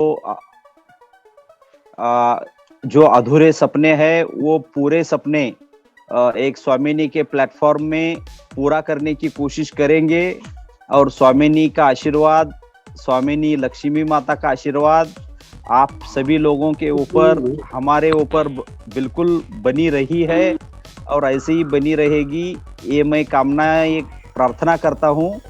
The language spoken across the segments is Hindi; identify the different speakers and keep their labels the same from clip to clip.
Speaker 1: आ, जो अधूरे सपने हैं वो पूरे सपने एक स्वामिनी के प्लेटफॉर्म में पूरा करने की कोशिश करेंगे। और स्वामिनी का आशीर्वाद, स्वामिनी लक्ष्मी माता का आशीर्वाद आप सभी लोगों के ऊपर, हमारे ऊपर बिल्कुल बनी रही है और ऐसे ही बनी रहेगी, ये मैं कामना, एक प्रार्थना करता हूँ।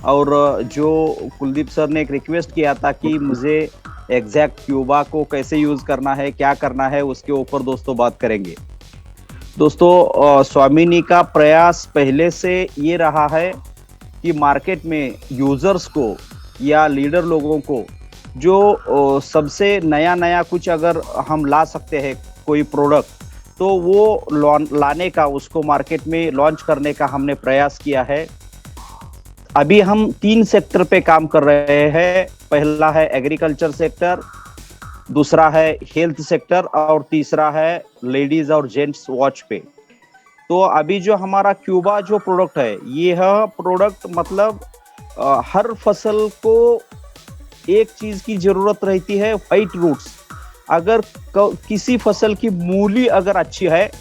Speaker 1: और जो कुलदीप सर ने एक रिक्वेस्ट किया था कि मुझे एग्जैक्ट क्यूबा को कैसे यूज करना है, क्या करना है, उसके ऊपर दोस्तों बात करेंगे। दोस्तों, स्वामिनी का प्रयास पहले से ये रहा है कि मार्केट में यूजर्स को या लीडर लोगों को जो सबसे नया नया कुछ अगर हम ला सकते हैं कोई प्रोडक्ट, तो वो लाने का, उसको मार्केट में लॉन्च करने का हमने प्रयास किया है। अभी हम 3 सेक्टर पे काम कर रहे हैं। पहला है एग्रीकल्चर सेक्टर, दूसरा है हेल्थ सेक्टर और तीसरा है लेडीज और जेंट्स वॉच पे। तो अभी जो हमारा क्यूबा जो प्रोडक्ट है, यह प्रोडक्ट मतलब हर फसल को एक चीज की जरूरत रहती है, व्हाइट रूट्स। अगर किसी फसल की मूली अगर अच्छी है,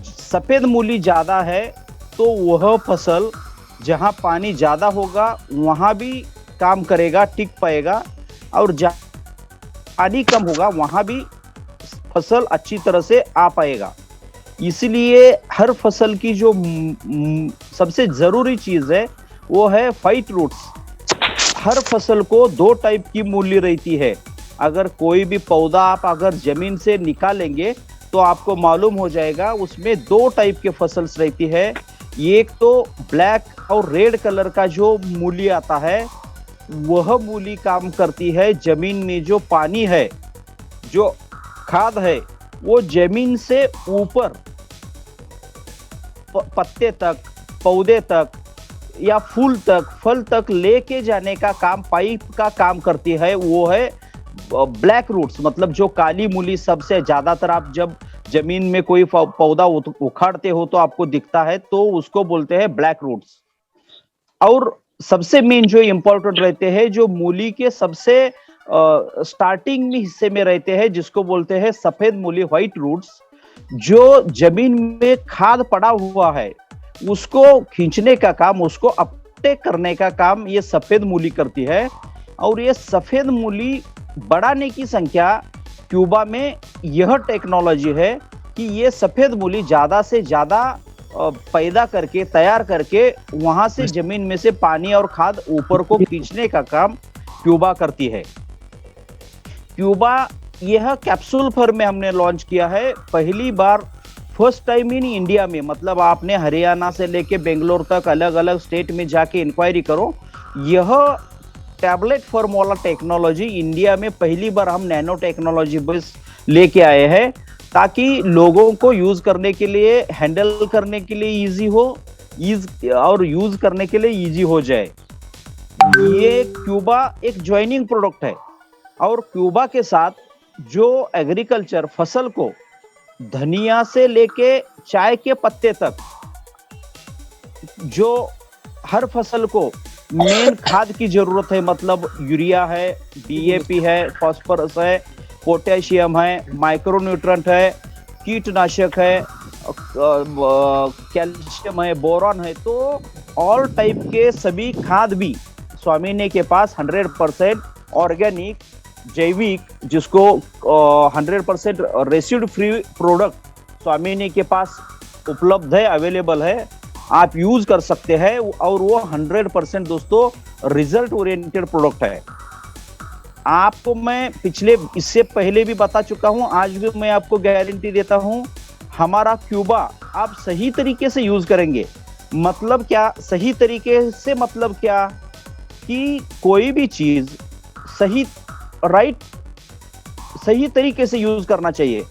Speaker 1: सफेद मूली ज्यादा है, तो वह फसल जहां पानी ज्यादा होगा वहां भी काम करेगा, टिक पाएगा, और जहां पानी कम होगा वहां भी फसल अच्छी तरह से आ पाएगा। इसलिए हर फसल की जो सबसे जरूरी चीज है वो है व्हाइट रूट्स। हर फसल को 2 टाइप की मूली रहती है। अगर कोई भी पौधा आप अगर जमीन से निकालेंगे तो आपको मालूम हो जाएगा उसमें 2 टाइप के फसल्स रहती है। एक तो ब्लैक और रेड कलर का जो मूली आता है, वह मूली काम करती है जमीन में जो पानी है, जो खाद है, वो जमीन से ऊपर पत्ते तक, पौधे तक या फूल तक, फल तक लेके जाने का काम, पाइप का काम करती है। वो है ब्लैक रूट्स, मतलब जो काली मूली सबसे ज्यादातर आप जब जमीन में कोई पौधा उखाड़ते हो तो आपको दिखता है, तो उसको बोलते हैं ब्लैक रूट्स। और सबसे मेन जो इंपॉर्टेंट रहते हैं, जो मूली के सबसे स्टार्टिंग में हिस्से में रहते हैं, जिसको बोलते हैं सफेद मूली, व्हाइट रूट्स। जो जमीन में खाद पड़ा हुआ है उसको खींचने का काम, उसको अपटेक करने का काम ये सफेद मूली करती है। और ये सफेद मूली बढ़ाने की संख्या क्यूबा में यह टेक्नोलॉजी है कि ये सफेद मूली ज्यादा से ज्यादा पैदा करके, तैयार करके, वहां से जमीन में से पानी और खाद ऊपर को खींचने का काम क्यूबा करती है। क्यूबा यह कैप्सूल फॉर्म में हमने लॉन्च किया है पहली बार, फर्स्ट टाइम इन इंडिया में। मतलब आपने हरियाणा से लेके बेंगलोर तक अलग अलग स्टेट में जाके इंक्वायरी करो, यह टैबलेट फॉर्म वाला टेक्नोलॉजी इंडिया में पहली बार हम नैनो टेक्नोलॉजी बस लेके आए हैं, ताकि लोगों को यूज करने के लिए, हैंडल करने के लिए इजी हो, और यूज करने के लिए इजी हो जाए। ये क्यूबा एक ज्वाइनिंग प्रोडक्ट है। और क्यूबा के साथ जो एग्रीकल्चर फसल को, धनिया से लेके चाय के पत्ते तक, जो हर फसल को मेन खाद की जरूरत है, मतलब यूरिया है, डीएपी है, फास्फोरस है, पोटेशियम है, माइक्रोन्यूट्रेंट है, कीटनाशक है, कैल्शियम है, बोरॉन है, तो ऑल टाइप के सभी खाद भी स्वामिनी के पास 100% ऑर्गेनिक, जैविक, जिसको 100% रेसिड फ्री प्रोडक्ट स्वामिनी के पास उपलब्ध है, अवेलेबल है, आप यूज कर सकते हैं। और वो 100% दोस्तों रिजल्ट ओरिएंटेड प्रोडक्ट है। आपको मैं इससे पहले भी बता चुका हूं, आज भी मैं आपको गारंटी देता हूं, हमारा क्यूबा आप सही तरीके से यूज करेंगे। मतलब क्या सही तरीके से, मतलब क्या कि कोई भी चीज सही तरीके से यूज करना चाहिए।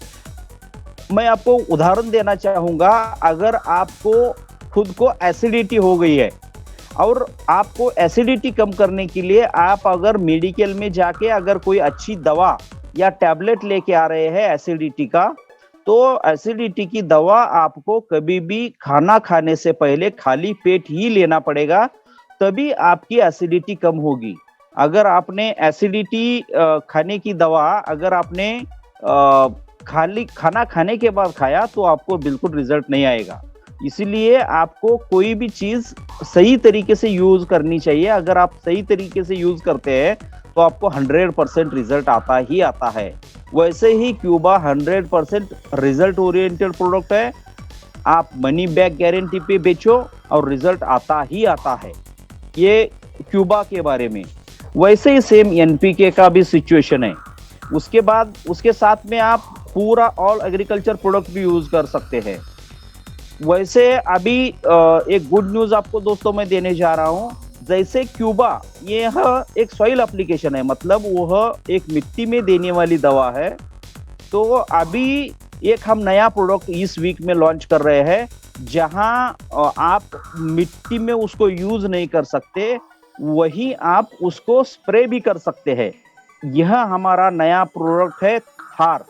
Speaker 1: मैं आपको उदाहरण देना चाहूंगा, अगर आपको खुद को एसिडिटी हो गई है और आपको एसिडिटी कम करने के लिए आप अगर मेडिकल में जाके अगर कोई अच्छी दवा या टैबलेट लेके आ रहे हैं एसिडिटी का, तो एसिडिटी की दवा आपको कभी भी खाना खाने से पहले खाली पेट ही लेना पड़ेगा, तभी आपकी एसिडिटी कम होगी। अगर आपने एसिडिटी खाने की दवा अगर आपने खाली खाना खाने के बाद खाया तो आपको बिल्कुल रिजल्ट नहीं आएगा। इसीलिए आपको कोई भी चीज सही तरीके से यूज करनी चाहिए। अगर आप सही तरीके से यूज करते हैं तो आपको 100% रिजल्ट आता ही आता है। वैसे ही क्यूबा 100% रिजल्ट ओरिएंटेड प्रोडक्ट है। आप मनी बैक गारंटी पे बेचो और रिजल्ट आता ही आता है। ये क्यूबा के बारे में। वैसे ही सेम एनपीके का भी सिचुएशन है। उसके बाद उसके साथ में आप पूरा ऑल एग्रीकल्चर प्रोडक्ट भी यूज कर सकते हैं। वैसे अभी एक गुड न्यूज आपको दोस्तों मैं देने जा रहा हूं। जैसे क्यूबा यह एक सॉइल एप्लीकेशन है, मतलब वह एक मिट्टी में देने वाली दवा है। तो अभी एक हम नया प्रोडक्ट इस वीक में लॉन्च कर रहे हैं, जहां आप मिट्टी में उसको यूज नहीं कर सकते, वही आप उसको स्प्रे भी कर सकते हैं। यह हमारा नया प्रोडक्ट है थार,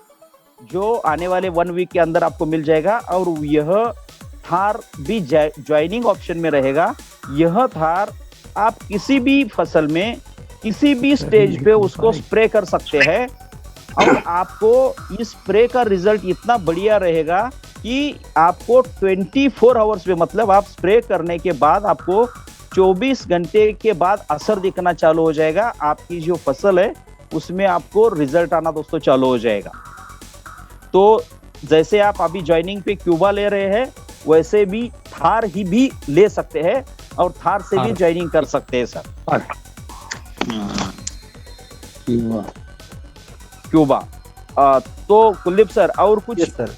Speaker 1: जो आने वाले 1 वीक के अंदर आपको मिल जाएगा। और यह थार भी ज्वाइनिंग ऑप्शन में रहेगा। यह थार आप किसी भी फसल में किसी भी स्टेज पे उसको स्प्रे कर सकते हैं। और आपको इस स्प्रे का रिजल्ट इतना बढ़िया रहेगा कि आपको 24 आवर्स में, मतलब आप स्प्रे करने के बाद आपको 24 घंटे के बाद असर दिखना चालू हो जाएगा। आपकी जो फसल है उसमें आपको रिजल्ट आना दोस्तों चालू हो जाएगा। तो जैसे आप अभी ज्वाइनिंग पे क्यूबा ले रहे हैं, वैसे भी थार ही भी ले सकते हैं और थार से भी ज्वाइनिंग कर सकते हैं सर। क्यूबा। तो कुलदीप सर और कुछ
Speaker 2: सर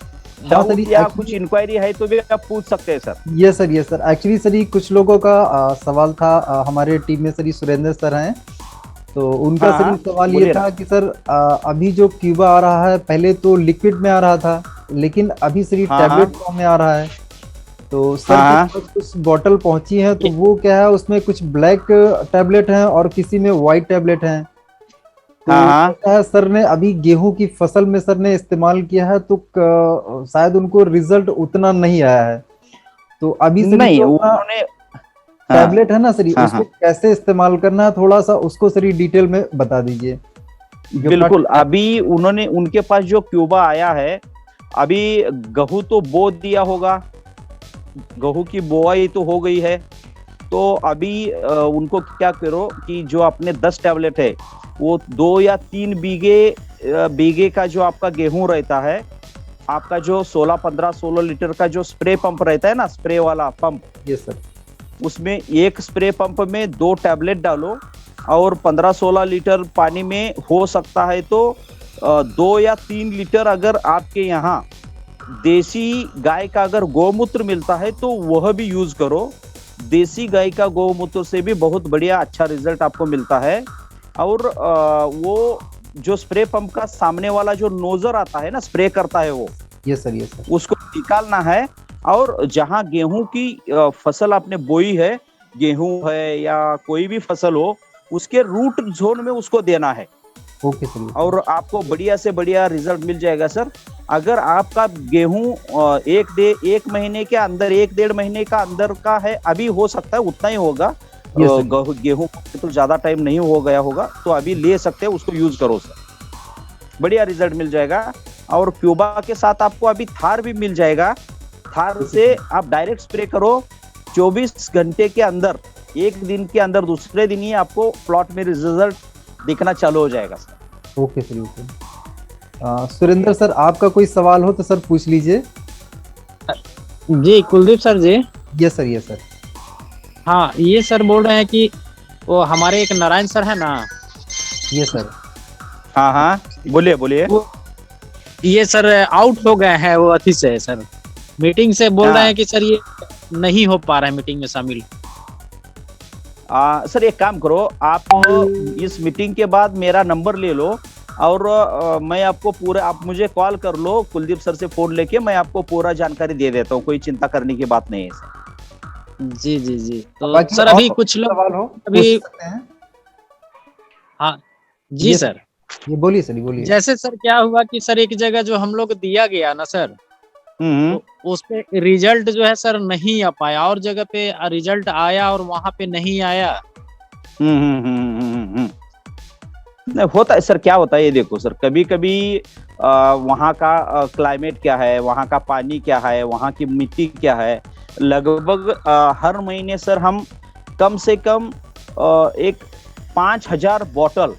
Speaker 1: डाउट या कुछ इंक्वायरी है तो भी आप पूछ सकते हैं सर।
Speaker 2: ये सर एक्चुअली सर कुछ लोगों का सवाल था। हमारे टीम में सर सुरेंद्र सर हैं, तो उनका सर सवाल ये था कि सर अभी जो क्यूबा आ रहा है, पहले तो लिक्विड में आ रहा था, लेकिन अभी सर टैबलेट फॉर्म में आ रहा है। तो सर कुछ बॉटल पहुंची है, तो वो क्या है, उसमें कुछ ब्लैक टैबलेट हैं और किसी में व्हाइट टैबलेट हैं। तो सर ने अभी गेहूं की फसल में सर ने इस्तेमाल किया है, तो शायद उनको रिजल्ट उतना नहीं आया है। तो अभी सर
Speaker 1: नहीं उन्होंने
Speaker 2: टैबलेट है ना सर, उसको कैसे इस्तेमाल करना है, थोड़ा सा उसको सर डिटेल में बता दीजिए।
Speaker 1: बिल्कुल। अभी उन्होंने उनके पास जो क्यूबा आया है, अभी गेहूं तो बो दिया होगा, गेहूं की बोआई तो हो गई है। तो अभी उनको क्या करो कि जो अपने 10 टैबलेट है, वो 2 या 3 बीघे का जो आपका गेहूं रहता है, आपका जो 16 लीटर का जो स्प्रे पंप रहता है ना, स्प्रे वाला पंप,
Speaker 2: यस सर,
Speaker 1: उसमें एक स्प्रे पंप में 2 टैबलेट डालो और 15-16 लीटर पानी में हो सकता है तो 2 या 3 लीटर अगर आपके यहाँ देसी गाय का अगर गौमूत्र मिलता है तो वह भी यूज करो। देसी गाय का गौमूत्र से भी बहुत बढ़िया अच्छा रिजल्ट आपको मिलता है। और वो जो स्प्रे पंप का सामने वाला जो नोजर आता है ना, स्प्रे करता है वो,
Speaker 2: यस सर,
Speaker 1: उसको निकालना है। और जहां गेहूं की फसल आपने बोई है, गेहूं है या कोई भी फसल हो, उसके रूट जोन में उसको देना है।
Speaker 2: Okay sir.
Speaker 1: और आपको बढ़िया से बढ़िया रिजल्ट मिल जाएगा सर। अगर आपका गेहूं एक महीने के अंदर, 1-1.5 महीने का अंदर का है, अभी हो सकता है उतना ही होगा, गेहूं तो ज्यादा टाइम नहीं हो गया होगा, तो अभी ले सकते हैं, उसको यूज करो सर, बढ़िया रिजल्ट मिल जाएगा। और क्यूबा के साथ आपको अभी थार भी मिल जाएगा। थार से आप डायरेक्ट स्प्रे करो, 24 घंटे के अंदर, एक दिन के अंदर, दूसरे दिन ही आपको प्लॉट में रिजल्ट दिखना चालू हो जाएगा sir.
Speaker 2: Okay sir, okay. Surendra sir, आपका कोई सवाल हो तो सर पूछ लीजिए।
Speaker 3: जी Kuldeep sir ji.
Speaker 2: Yes sir, yes sir.
Speaker 3: हाँ, ये सर बोल रहे हैं कि वो हमारे एक नारायण सर है ना।
Speaker 2: Yes sir.
Speaker 1: हाँ हाँ, बोलिए बोलिए।
Speaker 3: ये सर आउट हो गए हैं वो अथी से सर, मीटिंग से बोल रहे हैं कि सर ये नहीं हो पा रहा है मीटिंग में शामिल।
Speaker 1: सर एक काम करो, आप इस मीटिंग के बाद मेरा नंबर ले लो और मैं आपको पूरा, आप मुझे कॉल कर लो कुलदीप सर से फोन लेके, मैं आपको पूरा जानकारी दे देता हूँ, कोई चिंता करने की बात नहीं है सर।
Speaker 3: जी जी जी। तो सर अभी कुछ लोग अभी, हाँ जी सर,
Speaker 2: ये बोलिए सर, बोलिए।
Speaker 3: जैसे सर क्या हुआ कि सर एक जगह जो हम लोग दिया गया ना सर, तो उस पे रिजल्ट जो है सर नहीं आ पाया, और जगह पे रिजल्ट आया और वहां पे नहीं आया।
Speaker 1: नहीं होता है सर, क्या होता है ये देखो सर, कभी कभी वहाँ का क्लाइमेट क्या है, वहाँ का पानी क्या है, वहाँ की मिट्टी क्या है, लगभग हर महीने सर हम कम से कम एक 5,000 बॉटल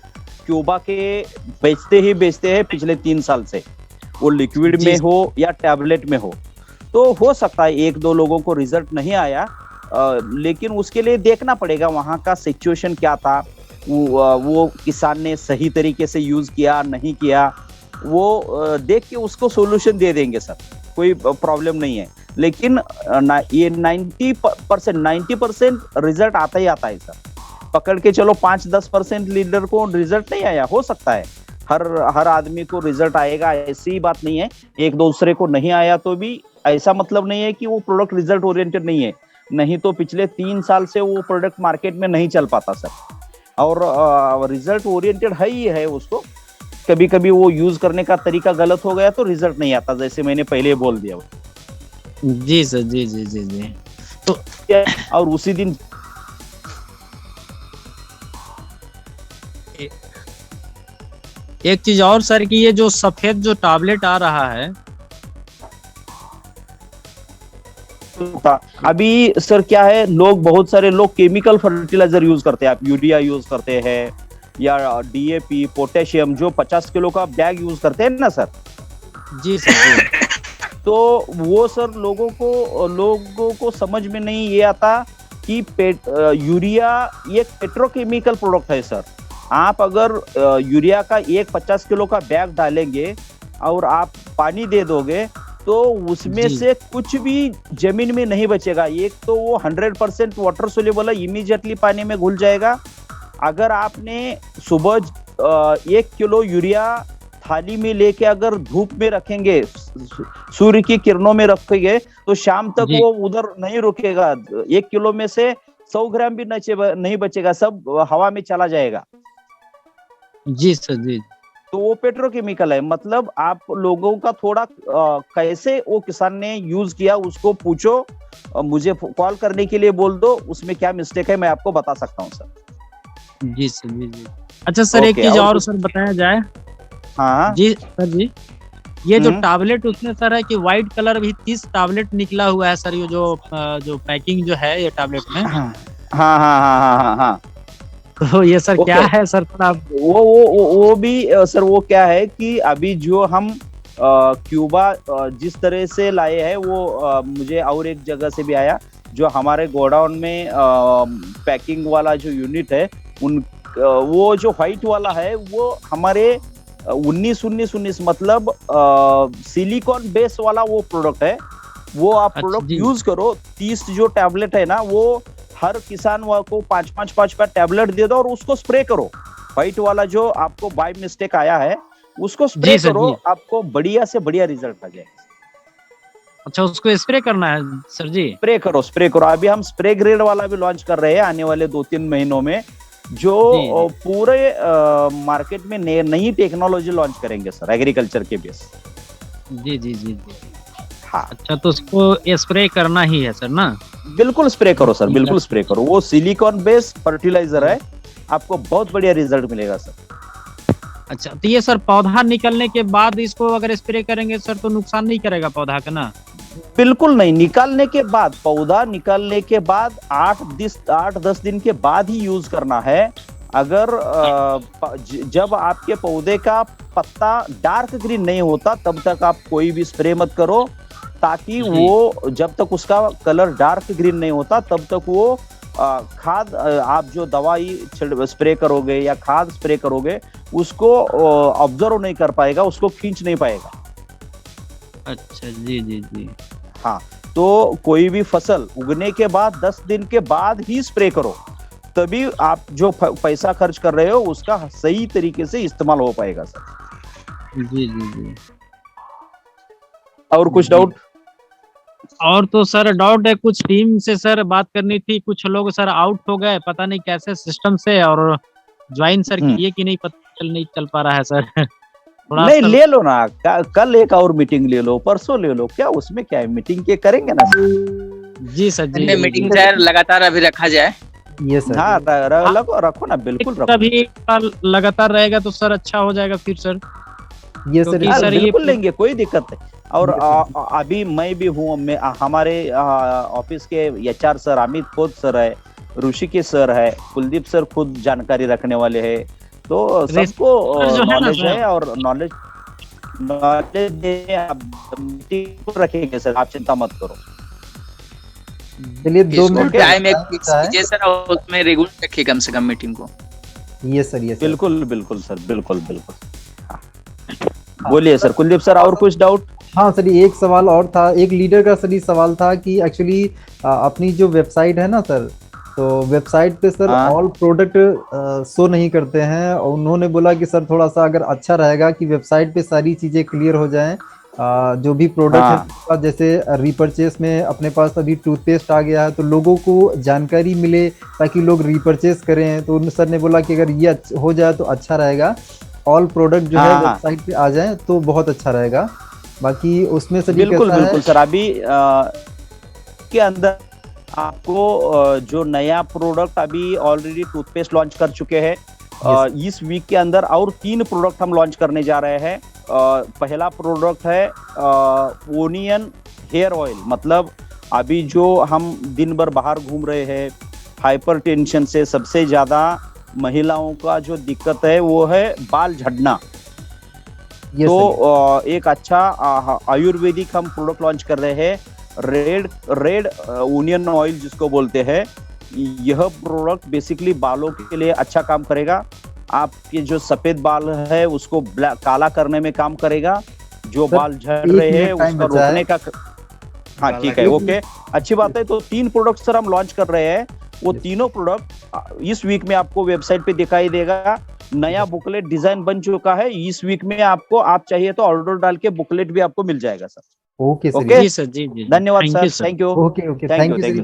Speaker 1: क्यूबा के बेचते हैं पिछले 3 साल से, वो लिक्विड में हो या टैबलेट में हो सकता है एक दो लोगों को रिजल्ट नहीं आया, लेकिन उसके लिए देखना पड़ेगा वहाँ का सिचुएशन क्या था, वो किसान ने सही तरीके से यूज किया नहीं किया, वो देख के उसको सॉल्यूशन दे देंगे सर, कोई प्रॉब्लम नहीं है। लेकिन ये 90% रिजल्ट आता ही आता है सर, पकड़ के चलो 5-10% लीडर को रिजल्ट नहीं आया, हो सकता है हर आदमी को रिजल्ट आएगा, ऐसी बात नहीं है। एक दूसरे को नहीं आया तो भी ऐसा मतलब नहीं है कि वो प्रोडक्ट रिजल्ट ओरिएंटेड नहीं है, नहीं तो पिछले 3 साल से वो प्रोडक्ट मार्केट में नहीं चल पाता सर, और रिजल्ट ओरिएंटेड है ही है उसको। कभी कभी वो यूज करने का तरीका गलत हो गया तो रिजल्ट नहीं आता, जैसे मैंने पहले बोल दिया।
Speaker 3: जी सर, जी जी जी जी।
Speaker 1: तो और उसी दिन
Speaker 3: एक चीज और सर कि ये जो सफेद जो टैबलेट आ रहा है
Speaker 1: अभी सर क्या है, बहुत सारे लोग केमिकल फर्टिलाइजर यूज करते हैं, आप यूरिया यूज करते हैं या डीएपी पोटेशियम जो 50 किलो का बैग यूज करते हैं ना सर।
Speaker 3: जी सर जी।
Speaker 1: तो वो सर लोगों को समझ में नहीं ये आता कि यूरिया ये पेट्रोकेमिकल प्रोडक्ट है सर। आप अगर यूरिया का एक 50 किलो का बैग डालेंगे और आप पानी दे दोगे तो उसमें से कुछ भी जमीन में नहीं बचेगा। एक तो वो 100% वाटर सोल्यूबल है, इमीडिएटली पानी में घुल जाएगा। अगर आपने सुबह 1 किलो यूरिया थाली में लेके अगर धूप में रखेंगे, सूर्य की किरणों में रखेंगे, तो शाम तक वो उधर नहीं रुकेगा। 1 किलो में से 100 ग्राम भी नहीं बचेगा, सब हवा में चला जाएगा।
Speaker 3: जी सर जी।
Speaker 1: तो वो पेट्रोकेमिकल है। मतलब आप लोगों का थोड़ा कैसे वो किसान ने यूज किया उसको पूछो, मुझे कॉल करने के लिए बोल दो, उसमें क्या मिस्टेक है मैं आपको बता सकता हूँ सर।
Speaker 3: जी सर जी जी। अच्छा सर, एक चीज और सर बताया जाए।
Speaker 1: हाँ
Speaker 3: जी सर जी, ये जो टैबलेट उसमें सर है कि व्हाइट कलर भी 30 टैबलेट निकला हुआ है सर, ये जो पैकिंग जो है ये टैबलेट में।
Speaker 1: हाँ हाँ हाँ हाँ हाँ हाँ।
Speaker 3: तो ये सर क्या है सर थोड़ा
Speaker 1: वो भी सर, वो क्या है कि अभी जो हम क्यूबा जिस तरह से लाए हैं वो मुझे और एक जगह से भी आया, जो हमारे गोडाउन में पैकिंग वाला जो यूनिट है वो जो व्हाइट वाला है वो हमारे 19 मतलब सिलिकॉन बेस वाला वो प्रोडक्ट है। वो आप प्रोडक्ट यूज करो। 30 जो टैबलेट है ना वो हर किसान को 5 टैबलेट दे दो और उसको स्प्रे करो। व्हाइट वाला जो आपको बाय मिस्टेक आया है उसको स्प्रे करो, आपको बढ़िया से बढ़िया रिजल्ट आ जाएगा।
Speaker 3: अच्छा, उसको स्प्रे करना है सर जी? स्प्रे
Speaker 1: करो। अभी हम स्प्रे ग्रेड वाला भी लॉन्च कर रहे हैं आने वाले 2-3 महीनों में, जो पूरे मार्केट में नई टेक्नोलॉजी लॉन्च करेंगे सर, एग्रीकल्चर के बेस।
Speaker 3: जी जी जी जी।
Speaker 1: हाँ।
Speaker 3: अच्छा, तो उसको स्प्रे करना ही है सर ना?
Speaker 1: बिल्कुल स्प्रे करो सर, बिल्कुल स्प्रे करो। वो सिलिकॉन बेस्ड फर्टिलाइजर है, आपको बहुत बढ़िया रिजल्ट मिलेगा सर।
Speaker 3: अच्छा, तो ये सर पौधा निकलने के बाद इसको अगर स्प्रे करेंगे सर तो नुकसान नहीं करेगा पौधा का ना?
Speaker 1: बिल्कुल नहीं, निकालने के बाद, पौधा निकालने के बाद 8-10 दिन के बाद ही यूज करना है। अगर जब आपके पौधे का पत्ता डार्क ग्रीन नहीं होता तब तक आप कोई भी स्प्रे मत करो, ताकि वो जब तक उसका कलर डार्क ग्रीन नहीं होता तब तक वो खाद आप जो दवाई स्प्रे करोगे या खाद स्प्रे करोगे उसको ऑब्जर्व नहीं कर पाएगा, उसको खींच नहीं पाएगा।
Speaker 3: अच्छा जी जी जी।
Speaker 1: हाँ, तो कोई भी फसल उगने के बाद 10 दिन के बाद ही स्प्रे करो, तभी आप जो पैसा खर्च कर रहे हो उसका सही तरीके से इस्तेमाल हो पाएगा सर।
Speaker 3: जी जी जी।
Speaker 1: और कुछ डाउट?
Speaker 3: और तो सर डाउट है, कुछ टीम से सर बात करनी थी, कुछ लोग सर आउट हो गए पता नहीं कैसे सिस्टम से, और ज्वाइन सर किए कि नहीं पता नहीं चल पा रहा है सर।
Speaker 1: नहीं, ले लो ना, कल एक और मीटिंग ले लो, परसों ले लो, क्या उसमें क्या है, मीटिंग के करेंगे ना।
Speaker 3: जी सर जी।
Speaker 4: मीटिंग सर लगातार अभी रखा जाए।
Speaker 2: ये सर
Speaker 1: हाँ रखो ना, बिल्कुल रखो।
Speaker 3: अभी लगातार रहेगा तो सर अच्छा हो जाएगा फिर सर,
Speaker 2: ये सर
Speaker 3: क्योंकि सर ये
Speaker 1: बिल्कुल लेंगे, कोई दिक्कत नहीं। और अभी मैं भी हूँ, हमारे ऑफिस के HR sir Amit Khot sir है, ऋषिकेश सर है, कुलदीप सर खुद जानकारी रखने वाले हैं, तो सबको
Speaker 3: जो है ना
Speaker 1: नॉलेज
Speaker 3: सर,
Speaker 1: है और नॉलेज रखेंगे सर, आप चिंता मत करो।
Speaker 2: चलिए 2 मिनट
Speaker 1: ओके।
Speaker 4: टाइम एक फिक्स कीजिए सर, और उसमें रेगुलर रखिए कम से कम मीटिंग को।
Speaker 2: ये सर
Speaker 1: बिल्कुल बिल्कुल सर, बिल्कुल बिल्कुल। बोलिए सर कुलदीप सर, और कुछ डाउट?
Speaker 2: हाँ सर, एक सवाल और था, एक लीडर का सर ये सवाल था कि एक्चुअली अपनी जो वेबसाइट है ना सर, तो वेबसाइट पे सर ऑल प्रोडक्ट शो नहीं करते हैं, और उन्होंने बोला कि सर थोड़ा सा अगर अच्छा रहेगा कि वेबसाइट पे सारी चीजें क्लियर हो जाएं, जो भी प्रोडक्ट है, जैसे रिपर्चेस में अपने पास अभी टूथपेस्ट आ गया है तो लोगों को जानकारी मिले ताकि लोग रिपर्चेस करें। तो उन सर ने बोला कि अगर ये हो जाए तो अच्छा रहेगा, ऑल प्रोडक्ट जो है वेबसाइट पे आ जाए तो बहुत अच्छा रहेगा। बाकी उसमें सर
Speaker 1: बिल्कुल बिल्कुल सर, अभी के अंदर आपको जो नया प्रोडक्ट अभी ऑलरेडी टूथपेस्ट लॉन्च कर चुके हैं, इस वीक के अंदर और 3 प्रोडक्ट हम लॉन्च करने जा रहे हैं। पहला प्रोडक्ट है ओनियन हेयर ऑयल, मतलब अभी जो हम दिन भर बाहर घूम रहे हैं, हाइपरटेंशन से सबसे ज्यादा महिलाओं का जो दिक्कत है वो है बाल झड़ना। तो एक अच्छा आयुर्वेदिक हम प्रोडक्ट लॉन्च कर रहे हैं, रेड ओनियन ऑयल जिसको बोलते हैं। यह प्रोडक्ट बेसिकली बालों के लिए अच्छा काम करेगा, आपके जो सफेद बाल है उसको काला करने में काम करेगा, जो बाल झड़ रहे हैं उसको रोकने का। हाँ ठीक है, ओके, अच्छी बात है। तो 3 प्रोडक्ट सर हम लॉन्च कर रहे हैं, वो तीनों प्रोडक्ट इस वीक में आपको वेबसाइट पे दिखाई देगा। नया बुकलेट डिजाइन बन चुका है, इस वीक में आपको, आप चाहिए तो ऑर्डर डाल के बुकलेट भी आपको मिल जाएगा सर।
Speaker 2: ओके सर,
Speaker 1: ओके
Speaker 3: जी सर, जी
Speaker 1: धन्यवाद sir, thank you.
Speaker 2: Okay thank you.